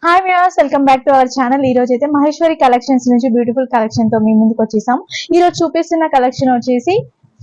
Hi viewers, welcome back to our channel. ఈ రోజు అయితే మహేశ్వరి కలెక్షన్స్ నుంచి బ్యూటిఫుల్ కలెక్షన్ తో మీ ముందుకు వచ్చేసాం. ఈ రోజు చూపిస్తున్న కలెక్షన్ వచ్చేసి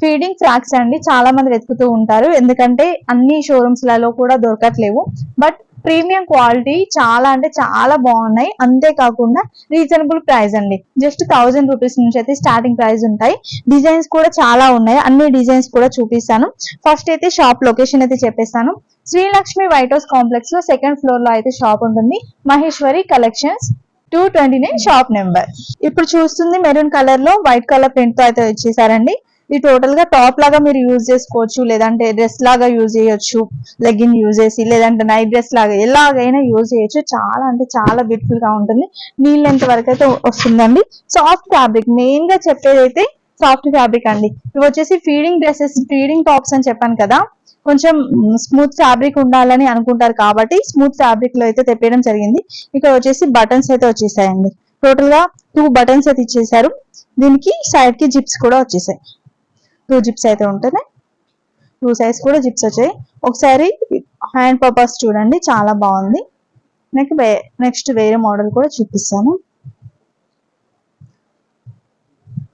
ఫీడింగ్ ఫ్రాక్స్ అండి. చాలా మంది వెతుకుతూ ఉంటారు, ఎందుకంటే అన్ని షోరూమ్స్ లలో కూడా దొరకట్లేవు. బట్ ప్రీమియం క్వాలిటీ చాలా అంటే చాలా బాగున్నాయి. అంతేకాకుండా రీజనబుల్ ప్రైస్ అండి. జస్ట్ 1000 రూపీస్ నుంచి అయితే స్టార్టింగ్ ప్రైస్ ఉంటాయి. డిజైన్స్ కూడా చాలా ఉన్నాయి. అన్ని డిజైన్స్ కూడా చూపిస్తాను. ఫస్ట్ అయితే షాప్ లొకేషన్ అయితే చెప్పేస్తాను. శ్రీలక్ష్మి వైట్ హౌస్ కాంప్లెక్స్ లో సెకండ్ ఫ్లోర్ లో అయితే షాప్ ఉంటుంది. Maheshwari collections 229 shop number. ఇప్పుడు చూస్తుంది మెరూన్ కలర్ లో వైట్ కలర్ ప్రింట్ తో అయితే ఇచ్చేసారండి. ఇది టోటల్ గా టాప్ లాగా మీరు యూజ్ చేసుకోవచ్చు, లేదంటే డ్రెస్ లాగా యూజ్ చేయొచ్చు, లెగ్గిన్ యూజ్ చేసి, లేదంటే నైట్ డ్రెస్ లాగా ఎలాగైనా యూజ్ చేయొచ్చు. చాలా అంటే చాలా బ్యూటిఫుల్ గా ఉంటుంది. నీళ్ళ లెంత్ వరకు అయితే వస్తుందండి. సాఫ్ట్ ఫ్యాబ్రిక్, మెయిన్ గా చెప్పేది అయితే సాఫ్ట్ ఫ్యాబ్రిక్ అండి. ఇవి వచ్చేసి ఫీడింగ్ డ్రెస్సెస్, ఫీడింగ్ టాప్స్ అని చెప్పాను కదా, కొంచెం స్మూత్ ఫ్యాబ్రిక్ ఉండాలని అనుకుంటారు కాబట్టి స్మూత్ ఫ్యాబ్రిక్ లో అయితే తెప్పేయడం జరిగింది. ఇక్కడ వచ్చేసి బటన్స్ అయితే వచ్చేసాయండి. టోటల్ గా 2 బటన్స్ అయితే ఇచ్చేసారు. దీనికి సైడ్ కి జిప్స్ కూడా వచ్చేసాయి. 2 జిప్స్ అయితే ఉంటున్నాయి. 2 సైడ్స్ కూడా జిప్స్ వచ్చాయి. ఒకసారి హ్యాండ్ పర్పస్ చూడండి, చాలా బాగుంది. నెక్స్ట్ వేరే మోడల్ కూడా చూపిస్తాను.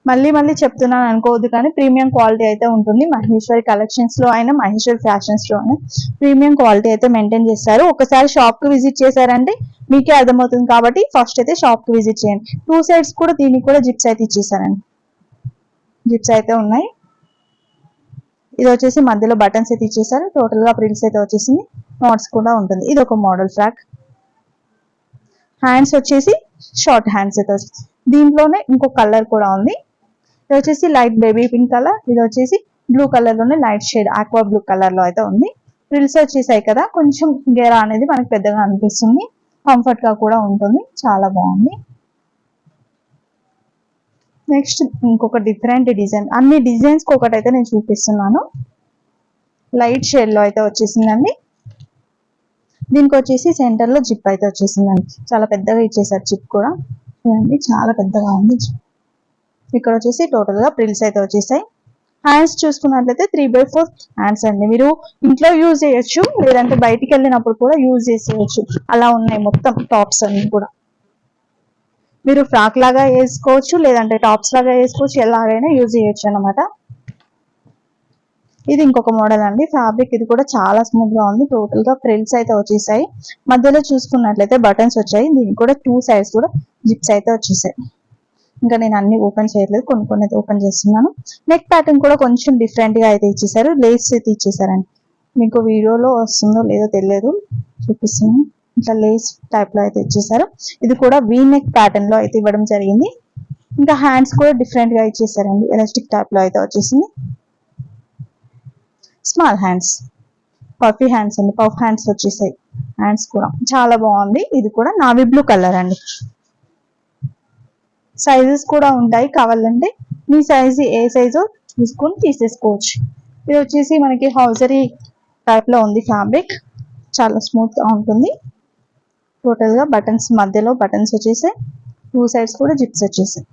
మళ్ళీ చెప్తున్నాను అనుకోవద్దు, కానీ ప్రీమియం క్వాలిటీ అయితే ఉంటుంది. మహేశ్వరి కలెక్షన్స్ లో అయినా, మహేశ్వరి ఫ్యాషన్స్ లో అయినా ప్రీమియం క్వాలిటీ అయితే మెయింటైన్ చేస్తారు. ఒకసారి షాప్ కి విజిట్ చేశారంటే మీకే అర్థమవుతుంది. కాబట్టి ఫస్ట్ అయితే షాప్ కి విజిట్ చేయండి. 2 సైడ్స్ కూడా దీనికి కూడా జిప్స్ అయితే ఇచ్చేసారండి. జిప్స్ అయితే ఉన్నాయి. ఇది వచ్చేసి మధ్యలో బటన్స్ అయితే ఇచ్చేసారు. టోటల్ గా ప్రిల్స్ అయితే వచ్చేసింది. నాట్స్ కూడా ఉంటుంది. ఇది ఒక మోడల్ ఫ్రాక్. హ్యాండ్స్ వచ్చేసి షార్ట్ హ్యాండ్స్ అయితే వచ్చేసి, దీంట్లోనే ఇంకో కలర్ కూడా ఉంది. ఇది వచ్చేసి లైట్ బేబీ పింక్ కలర్. ఇది వచ్చేసి బ్లూ కలర్ లోనే light shade aqua blue colour లో అయితే ఉంది. ఫ్రిల్స్ వచ్చేసాయి కదా, కొంచెం గేరా అనేది మనకి పెద్దగా అనిపిస్తుంది. కంఫర్ట్ గా కూడా ఉంటుంది. చాలా బాగుంది. నెక్స్ట్ ఇంకొక డిఫరెంట్ డిజైన్. అన్ని డిజైన్స్ ఒకటైతే నేను చూపిస్తున్నాను. లైట్ షేడ్ లో అయితే వచ్చేసిందండి. దీనికి వచ్చేసి సెంటర్ లో జిప్ అయితే వచ్చేసిందండి. చాలా పెద్దగా ఇచ్చేసారు జిప్ కూడా. చూడండి, చాలా పెద్దగా ఉంది. ఇక్కడ వచ్చేసి టోటల్ గా ప్రిల్స్ అయితే వచ్చేసాయి. హ్యాండ్స్ చూసుకున్నట్లయితే 3/4 హ్యాండ్స్ అండి. మీరు ఇంట్లో యూజ్ చేయొచ్చు, లేదంటే బయటికి వెళ్ళినప్పుడు కూడా యూజ్ చేసేయచ్చు. అలా ఉన్నాయి మొత్తం టాప్స్ అన్ని కూడా. మీరు ఫ్రాక్ లాగా వేసుకోవచ్చు, లేదంటే టాప్స్ లాగా వేసుకోవచ్చు, ఎలాగైనా యూజ్ చేయొచ్చు అనమాట. ఇది ఇంకొక మోడల్ అండి. ఫ్యాబ్రిక్ ఇది కూడా చాలా స్మూత్ గా ఉంది. టోటల్ గా ఫ్రిల్స్ అయితే వచ్చేసాయి. మధ్యలో చూసుకున్నట్లయితే బటన్స్ వచ్చాయి. దీనికి కూడా 2 సైడ్స్ కూడా జిప్స్ అయితే వచ్చేసాయి. ఇంకా నేను అన్ని ఓపెన్ చేయట్లేదు, కొన్ని అయితే ఓపెన్ చేస్తున్నాను. నెక్ ప్యాటర్న్ కూడా కొంచెం డిఫరెంట్ గా అయితే ఇచ్చేసారు. లేస్ అయితే ఇచ్చేసారండి. మీకు వీడియోలో వస్తుందో లేదో తెలియదు, చూపిస్తున్నాను. ఇట్లా లేస్ టైప్ లో అయితే ఇచ్చేసారు. ఇది కూడా వీ నెక్ ప్యాటర్న్ లో అయితే ఇవ్వడం జరిగింది. ఇంకా హ్యాండ్స్ కూడా డిఫరెంట్ గా ఇచ్చేసారండి. ఎలాస్టిక్ టైప్ లో అయితే వచ్చేసింది. స్మాల్ హ్యాండ్స్, పఫీ హ్యాండ్స్ అండి. పఫ్ హ్యాండ్స్ వచ్చేసాయి. హ్యాండ్స్ కూడా చాలా బాగుంది. ఇది కూడా నావీ బ్లూ కలర్ అండి. సైజెస్ కూడా ఉంటాయి, కావాలంటే మీ సైజు ఏ సైజు చూసుకొని తీసేసుకోవచ్చు. ఇది వచ్చేసి మనకి హౌజరీ టైప్ లో ఉంది ఫ్యాబ్రిక్. చాలా స్మూత్ గా ఉంటుంది. టోటల్ గా బటన్స్, మధ్యలో బటన్స్ వచ్చేసాయి. 2 సైడ్స్ కూడా జిప్స్ వచ్చేసాయి.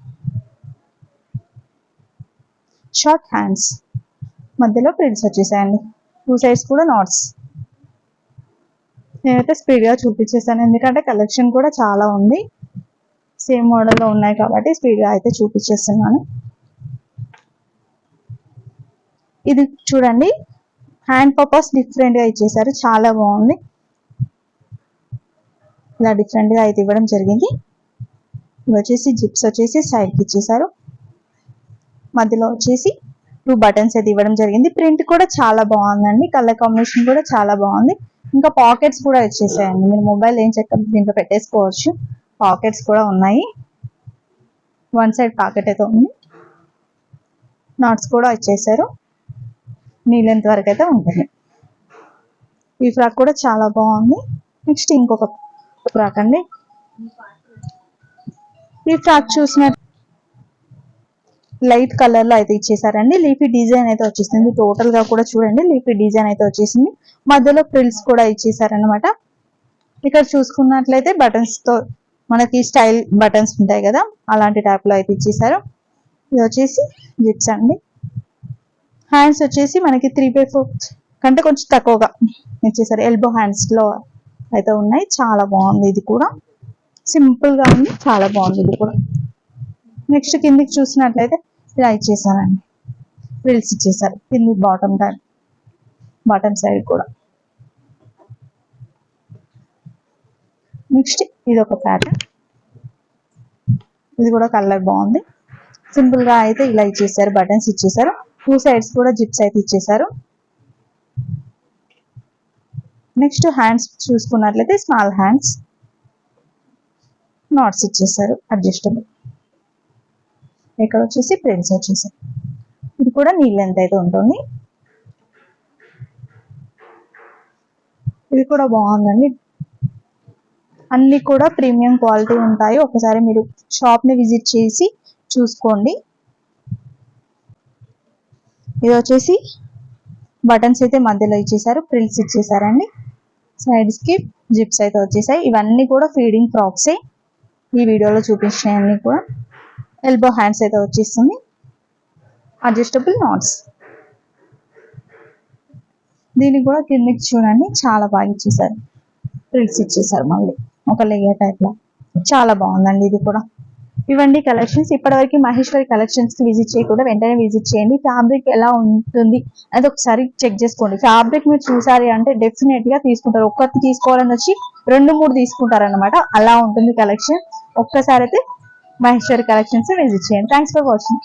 షార్ట్ హ్యాండ్స్, మధ్యలో ప్రిల్స్ వచ్చేసాయండి. 2 సైడ్స్ కూడా నాట్స్. నేనైతే స్పీడ్ గా చూపించేసాను, ఎందుకంటే కలెక్షన్ కూడా చాలా ఉంది. సేమ్ మోడల్లో ఉన్నాయి కాబట్టి స్పీడ్ గా అయితే చూపించేస్తున్నాను. ఇది చూడండి, హ్యాండ్ పర్పస్ డిఫరెంట్ గా ఇచ్చేసారు. చాలా బాగుంది. ఇలా డిఫరెంట్ గా అయితే ఇవ్వడం జరిగింది. ఇవి వచ్చేసి జిప్స్ వచ్చేసి సైడ్ కి ఇచ్చేసారు. మధ్యలో వచ్చేసి 2 బటన్స్ అయితే ఇవ్వడం జరిగింది. ప్రింట్ కూడా చాలా బాగుందండి. కలర్ కాంబినేషన్ కూడా చాలా బాగుంది. ఇంకా పాకెట్స్ కూడా ఇచ్చేసాయండి. మీరు మొబైల్ ఏం చెక్క దీంట్లో పెట్టేసుకోవచ్చు. పాకెట్స్ కూడా ఉన్నాయి. 1 సైడ్ పాకెట్ అయితే ఉంది. నాట్స్ కూడా ఇచ్చేసారు. నీ లెంత్ వరకు అయితే ఉంటుంది. ఈ ఫ్రాక్ కూడా చాలా బాగుంది. నెక్స్ట్ ఇంకొక ఫ్రాక్ అండి. ఈ ఫ్రాక్ చూసిన లైట్ కలర్ లో అయితే ఇచ్చేసారండి. లీఫీ డిజైన్ అయితే వచ్చేసింది. టోటల్ గా కూడా చూడండి, లీఫీ డిజైన్ అయితే వచ్చేసింది. మధ్యలో ఫ్రిల్స్ కూడా ఇచ్చేసారనమాట. ఇక్కడ చూసుకున్నట్లయితే బటన్స్ తో మనకి స్టైల్ బటన్స్ ఉంటాయి కదా, అలాంటి టైప్ లో అయితే ఇచ్చేసారు. ఇది వచ్చేసి జిప్స్ అండి. హ్యాండ్స్ వచ్చేసి మనకి 3/4 కంటే కొంచెం తక్కువగా ఇచ్చేసారు. ఎల్బో హ్యాండ్స్ లో అయితే ఉన్నాయి. చాలా బాగుంది, ఇది కూడా సింపుల్ గా ఉంది, చాలా బాగుంది ఇది కూడా. నెక్స్ట్ కిందికి చూసినట్లయితే ఇలా ఇచ్చేసారండి, ఫ్రిల్స్ ఇచ్చేసారు కింది బాటమ్ సైడ్ కూడా. నెక్స్ట్ ఇది ఒక ప్యాటర్న్, ఇది కూడా కలర్ బాగుంది. సింపుల్ గా అయితే ఇలా ఇచ్చేసారు, బటన్స్ ఇచ్చేసారు, 2 సైడ్స్ కూడా జిప్స్ అయితే ఇచ్చేసారు. నెక్స్ట్ హ్యాండ్స్ చూసుకున్నట్లయితే స్మాల్ హ్యాండ్స్, నాట్స్ ఇచ్చేసారు అడ్జస్టబుల్. ఇక్కడ వచ్చేసి ప్రింట్స్ వచ్చేసారు. ఇది కూడా నీ లెంత్ అయితే ఉంటుంది. ఇది కూడా బాగుందండి, అన్ని కూడా ప్రీమియం క్వాలిటీ ఉంటాయి. ఒకసారి మీరు షాప్ ని విజిట్ చేసి చూసుకోండి. ఇది వచ్చేసి బటన్స్ అయితే మధ్యలో ఇచ్చేసారు, ప్రిల్స్ ఇచ్చేసారండి. సైడ్స్ కి జిప్స్ అయితే వచ్చేసాయి. ఇవన్నీ కూడా ఫీడింగ్ ఫ్రాక్సే, ఈ వీడియోలో చూపించినవన్నీ కూడా. ఎల్బో హ్యాండ్స్ అయితే వచ్చేస్తుంది, అడ్జస్టబుల్ నాట్స్. దీనికి కూడా కిందకి చూడండి, చాలా బాగా ఇచ్చేసారు, ప్రిల్స్ ఇచ్చేసారు మళ్ళీ ఒక లేయర్ టైప్ లో. చాలా బాగుందండి ఇది కూడా. ఇవ్వండి కలెక్షన్స్. ఇప్పటివరకు మహేశ్వరి కలెక్షన్స్ కి విజిట్ చేయకుండా వెంటనే విజిట్ చేయండి. ఫ్యాబ్రిక్ ఎలా ఉంటుంది అది ఒకసారి చెక్ చేసుకోండి. ఫ్యాబ్రిక్ మీరు చూసారి అంటే డెఫినెట్ గా తీసుకుంటారు. ఒక్కటి తీసుకోవాలని వచ్చి 2-3 తీసుకుంటారు అనమాట, అలా ఉంటుంది కలెక్షన్. ఒక్కసారి అయితే మహేశ్వరి కలెక్షన్స్ విజిట్ చేయండి. Thanks for watching.